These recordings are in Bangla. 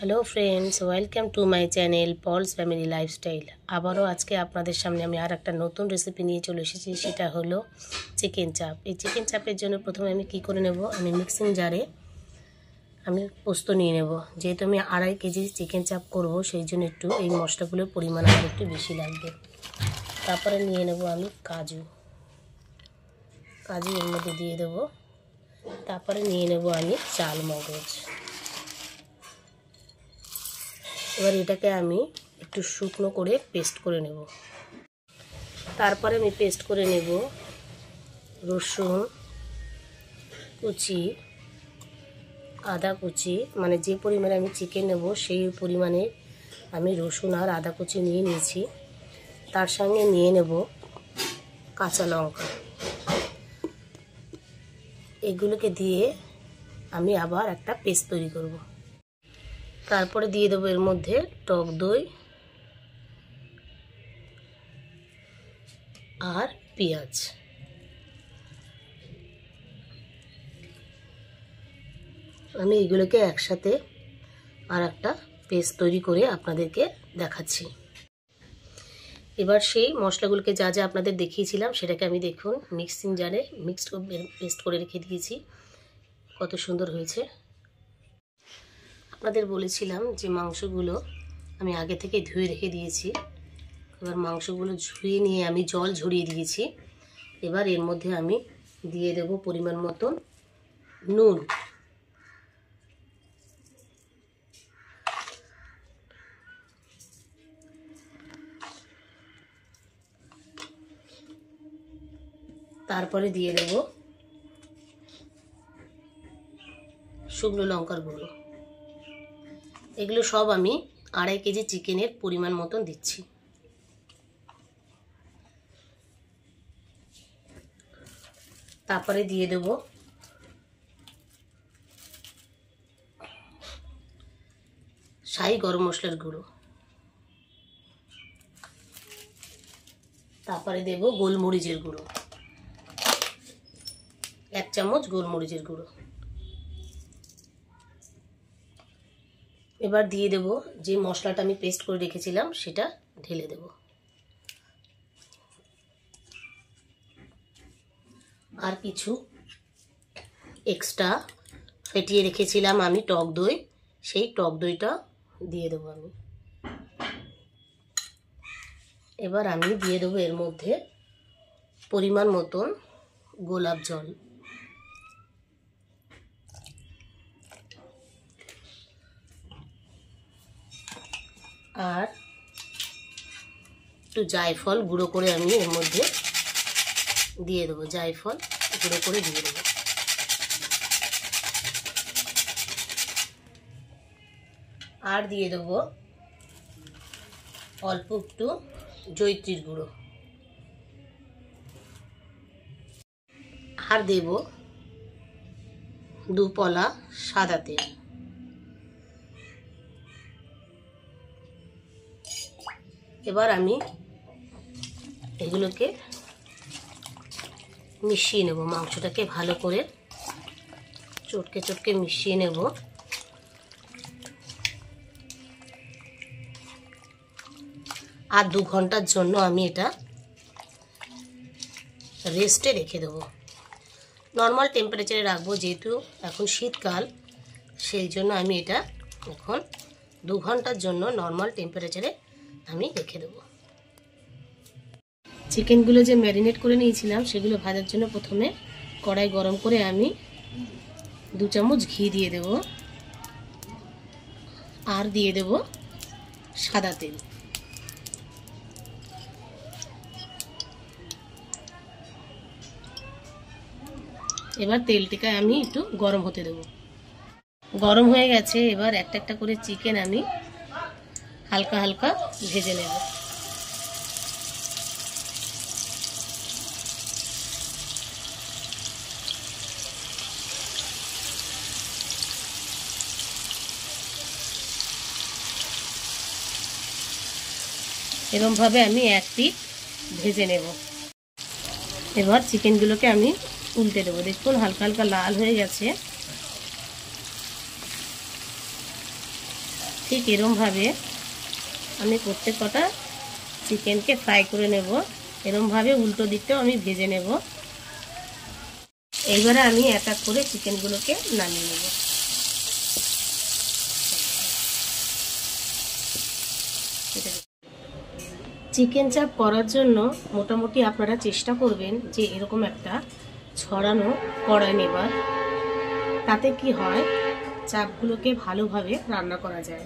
Hello friends, welcome to my channel Paul's family lifestyle. আবারও আজকে আপনাদের সামনে আমি আর একটা নতুন রেসিপি নিয়ে চলে এসেছি, সেটা হলো চিকেন চাপ। এই চিকেন চাপের জন্য প্রথমে আমি কি করে নেব, আমি মিক্সিং জারে আমি পোস্ত নিয়ে নেব। যেহেতু আমি 2.5 কেজি চিকেন চাপ করব, সেই জন্য একটু এই মশলাগুলোর পরিমাণ আমার একটু বেশি লাগবে। তারপরে নিয়ে নেব আমি কাজু এর মধ্যে দিয়ে দেব। তারপরে নিয়ে নেব আমি চাল মগজ। এবার এটাকে আমি একটু শুকনো করে পেস্ট করে নেব। তারপরে আমি পেস্ট করে নেব রসুন কুচি, আদা কুচি, মানে যে পরিমাণে আমি চিকেন নেব সেই পরিমাণে আমি রসুন আর আদা কুচি নিয়ে নিয়েছি। তার সঙ্গে নিয়ে নেব কাঁচা লঙ্কা। এগুলোকে দিয়ে আমি আবার একটা পেস্ট তৈরি করব। তারপরে দিয়ে দেবো এর মধ্যে টক দই আর পেঁয়াজ। আমি এগুলোকে একসাথে আর একটা পেস্ট তৈরি করে আপনাদেরকে দেখাচ্ছি। এবার সেই মশলাগুলোকে যা যা আপনাদের দেখিয়েছিলাম সেটাকে আমি দেখুন মিক্সিং জারে পেস্ট করে রেখে দিয়েছি। কত সুন্দর হয়েছে। আপনাদের বলেছিলাম যে মাংসগুলো আমি আগে থেকে ধুয়ে রেখে দিয়েছি। এবার মাংসগুলো ধুয়ে নিয়ে আমি জল ঝরিয়ে দিয়েছি। এবার এর মধ্যে আমি দিয়ে দেব পরিমাণ মতন নুন। তারপরে দিয়ে দেব শুকনো লঙ্কার গুঁড়ো। এগুলো সব আমি 2.5 কেজি চিকেনের পরিমাণ মতন দিচ্ছি। তারপরে দিয়ে দেব শাহি গরম মশলার গুঁড়ো। তারপরে দেব গোলমরিচের গুঁড়ো, 1 চামচ গোলমরিচের গুঁড়ো। এবার দিয়ে দেব যে মশলাটা আমি পেস্ট করে রেখেছিলাম সেটা ঢেলে দেব। আর কিছু এক্সট্রা ফেটিয়ে রেখেছিলাম আমি টক দই, সেই টক দইটা দিয়ে দেবো আমি। এবার আমি দিয়ে দেবো এর মধ্যে পরিমাণ মতন গোলাপ জল। আর একটু জায়ফল গুঁড়ো করে আমি এর মধ্যে দিয়ে দেবো, জায়ফল গুঁড়ো করে দিয়ে দেবো। আর দিয়ে দেবো অল্প একটু জয়িত্রীর গুঁড়ো। আর দেব 2 পলা সাদা তেল। এবার আমি এগুলোকে মিশিয়ে নেব, মাংসটাকে ভালো করে চটকে চটকে মিশিয়ে নেব। আর 2 ঘন্টার জন্য আমি এটা রেস্টে রেখে দেবো। নর্মাল টেম্পারেচারে রাখবো, যেহেতু এখন শীতকাল, সেই জন্য আমি এটা এখন 2 ঘন্টার জন্য নর্মাল টেম্পারেচারে আমি রেখে দেবো। চিকেনগুলো যে ম্যারিনেট করে নিয়েছিলাম সেগুলো ভাজার জন্য প্রথমে কড়াই গরম করে আমি 2 চামচ ঘি দিয়ে দেব। আর দিয়ে দেব সাদা তেল। এবার তেলটিকে আমি একটু গরম হতে দেব। গরম হয়ে গেছে। এবার একটা একটা করে চিকেন আমি হালকা হালকা ভেজে নেব। এরকমভাবে আমি এক পিঠ ভেজে নেব। এবার চিকেনগুলোকে আমি উল্টে দেবো। দেখুন হালকা হালকা লাল হয়ে গেছে। ঠিক এরমভাবে আমি প্রত্যেক কটা চিকেনকে ফ্রাই করে নেব। এরমভাবে উল্টো দিকটাও আমি ভেজে নেব। এইবারে আমি এক এক করে চিকেনগুলোকে নামিয়ে নেব। চিকেন চাপ করার জন্য মোটামুটি আপনারা চেষ্টা করবেন যে এরকম একটা ছড়ানো কড়াই নেবার। তাতে কি হয়, চাপগুলোকে ভালোভাবে রান্না করা যায়।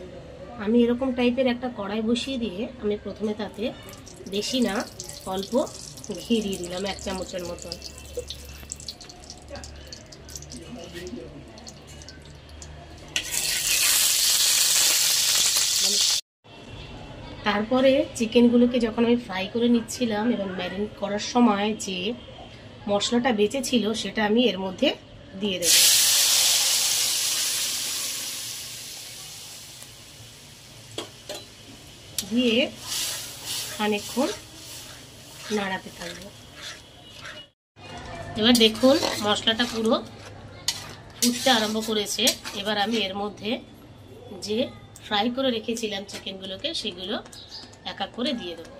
আমি এরকম টাইপের একটা কড়াই বসিয়ে দিয়ে আমি প্রথমে তাতে বেশি না অল্প ঘি দিয়ে দিলাম 1 চামচের মতন। তারপরে চিকেনগুলোকে যখন আমি ফ্রাই করে নিচ্ছিলাম এবং ম্যারিনেট করার সময় যে মশলাটা বেঁচে ছিল সেটা আমি এর মধ্যে দিয়ে দেব। দিয়ে খানিকক্ষণ নাড়াতে থাকবো। এবার দেখুন মশলাটা পুরো ফুটতে আরম্ভ করেছে। এবার আমি এর মধ্যে যে ফ্রাই করে রেখেছিলাম চিকেনগুলোকে সেগুলো এক এক করে দিয়ে দেবো।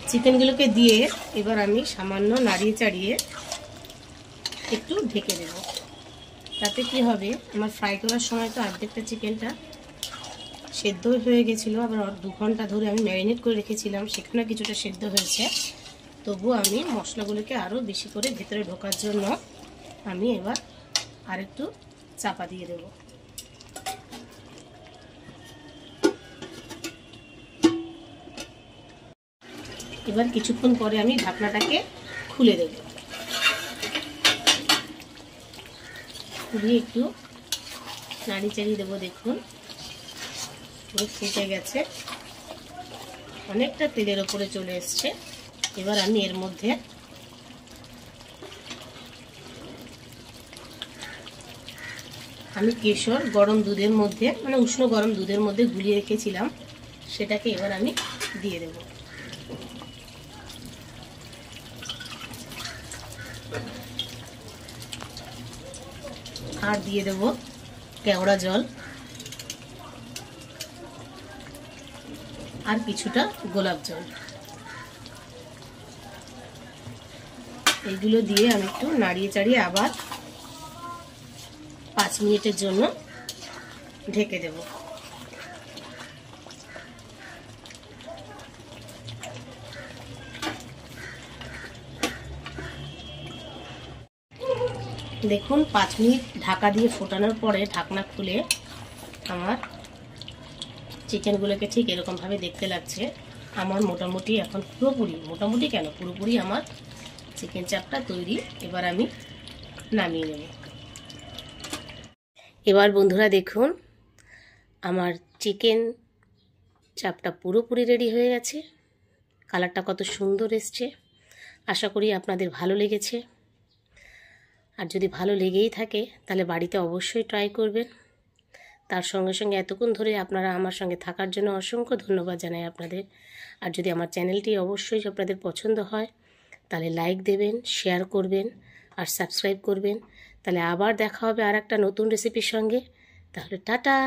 চিকেনগুলোকে দিয়ে এবার আমি সামান্য নাড়িয়ে চাড়িয়ে একটু ঢেকে দেব। তাতে কি হবে, আমার ফ্রাই করার সময় তো অর্ধেকটা চিকেনটা সেদ্ধ হয়ে গেছিলো, আবার 2 ঘন্টা ধরে আমি ম্যারিনেট করে রেখেছিলাম, সেখানে কিছুটা সেদ্ধ হয়েছে। তবু আমি মশলাগুলোকে আরও বেশি করে ভেতরে ঢোকার জন্য আমি এবার আরেকটু চাপা দিয়ে দেব। এবার কিছুক্ষণ পরে আমি ঢাকনাটাকে খুলে দেব। দিয়ে একটু নাড়ি চাড়িয়ে দেবো। দেখুন পুরো ফুটে গেছে, অনেকটা তেলের ওপরে চলে এসছে। এবার আমি এর মধ্যে কেশর গরম দুধের মধ্যে, মানে উষ্ণ গরম দুধের মধ্যে গুলিয়ে রেখেছিলাম, সেটাকে এবার আমি দিয়ে দেব। আর দিয়ে দেব কেওড়া জল আর কিছুটা গোলাপ জল। এইগুলো দিয়ে আমি একটু নাড়িয়ে চাড়িয়ে আবার 5 মিনিটের জন্য ঢেকে দেব। দেখুন 5 মিনিট ঢাকা দিয়ে ফোটানোর পরে ঢাকনা খুলে আমার চিকেনগুলোকে ঠিক এরকমভাবে দেখতে লাগছে। আমার মোটামুটি এখন মোটামুটি কেন পুরোপুরি আমার চিকেন চাপটা তৈরি। এবার আমি নামিয়ে নেব। এবার বন্ধুরা দেখুন আমার চিকেন চাপটা পুরোপুরি রেডি হয়ে গেছে। কালারটা কত সুন্দর এসছে। আশা করি আপনাদের ভালো লেগেছে। আর যদি ভালো লেগেই থাকে তাহলে বাড়িতে অবশ্যই ট্রাই করবেন। তার সঙ্গে সঙ্গে এতক্ষণ ধরে আপনারা আমার সঙ্গে থাকার জন্য অসংখ্য ধন্যবাদ জানাই আপনাদের। আর যদি আমার চ্যানেলটি অবশ্যই আপনাদের পছন্দ হয় তাহলে লাইক দেবেন, শেয়ার করবেন আর সাবস্ক্রাইব করবেন। তাহলে আবার দেখা হবে আর একটা নতুন রেসিপির সঙ্গে। তাহলে টাটা।